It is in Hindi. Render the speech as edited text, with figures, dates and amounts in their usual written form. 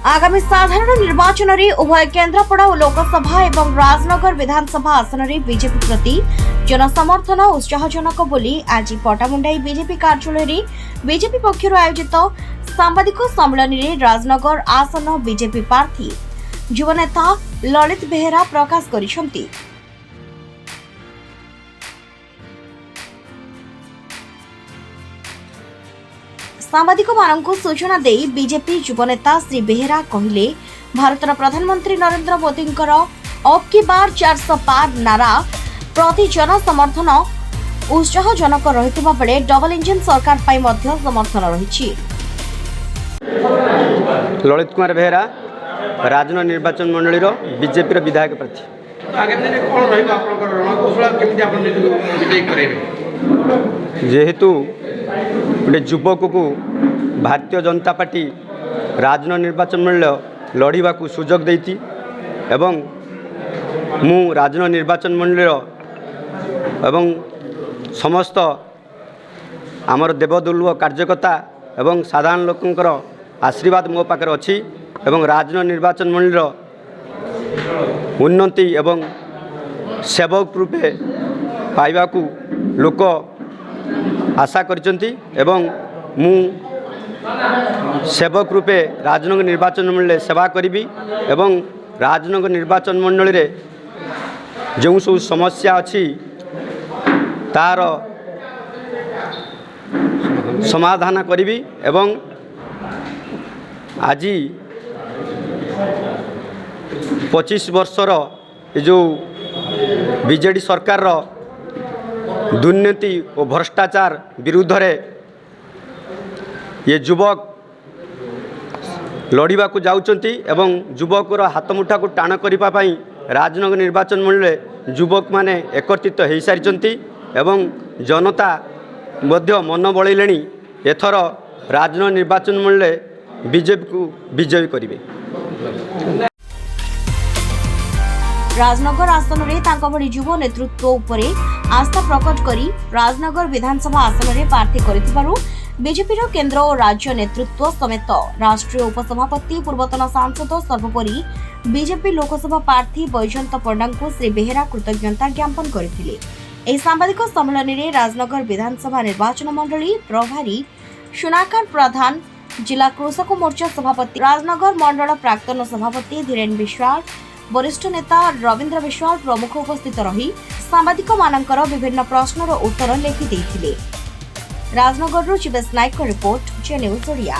आगामी साधारण निर्वाचन में उभय केन्द्रापड़ा और लोकसभा एवं राजनगर विधानसभा आसन में बीजेपी प्रति जनसमर्थन उत्साहजनक बोली आज पटामुंडाई बीजेपी कार्यालय में बीजेपी पक्षर आयोजित सांबादिक सम्मेलन में राजनगर आसन बीजेपी प्रार्थी युवनेता ललित बेहेरा प्रकाश करिसेंती। सांबादिक मानक सूचना दे बीजेपी युवनेता श्री बेहेरा कहले भारतर प्रधानमंत्री नरेंद्र मोदी अब की बार 400 पार नारा प्रति जन समर्थन उत्साहजनक रहितबा बेले डबल इंजन सरकार पाई मध्य समर्थन रही। ललित कुमार बेहेरा राजन निर्वाचन मंडली बीजेपी विधायक प्रार्थी। जेहेतु गोटे युवक को भारतीय जनता पार्टी राजन निर्वाचन मंडल लड़वा सुजोग देती एवं मु राजन निर्वाचन मंडल एवं समस्त आमर देवदुल्लभ कार्यकर्ता एवं साधारण लोकंकर आशीर्वाद मो पाखे अच्छी एवं राजन निर्वाचन मंडल उन्नति एवं सेवक रूपे पाइबा लोक आशा करचंती एवं मु सेवक रूपे राजनगर निर्वाचन मंडल सेवा करी एवं राजनगर निर्वाचन मंडल रे जो सब समस्या अच्छी तार समाधान करी एवं आज 25 वर्षर जो बीजेडी सरकार दुर्नीति और भ्रष्टाचार विरुद्ध रे ये युवक लड़वा को जाउचंती एवं युवकर हाथ मुठा को टाण करने राजनगर निर्वाचन मंडल युवक माने एकत्रित हो सारी एवं जनता मध्य मन बलैले एथर राजनगर निर्वाचन मंडल बीजेपी को विजयी करेंगे। राजनगर आसन में भली युव नेतृत्व उपरे आस्था प्रकट करी राजनगर विधानसभा आसन में प्रार्थी करिथिबारु बीजेपी केंद्र और राज्य नेतृत्व समेत राष्ट्रीय उपसभापति पूर्वतन सांसद सर्वोपरि बीजेपी लोकसभा प्रार्थी बैजयंत पंडा को श्री बेहेरा कृतज्ञता ज्ञापन करथिले। एही सांबादिक सम्मेलन में राजनगर विधानसभा निर्वाचन मंडली प्रभारी सुनाकांत प्रधान, जिला कृषक मोर्चा सभापति राजनगर मंडल प्राक्तन सभापति धीरेन विश्वाल, वरिष्ठ नेता रविंद्र विश्वाल प्रमुख उपस्थित रही सांबादिक मानकर विभिन्न प्रश्नर उत्तर लिखि देथिले। राजनगर जीवेश नायक रिपोर्ट, जे न्यूज ओडिया।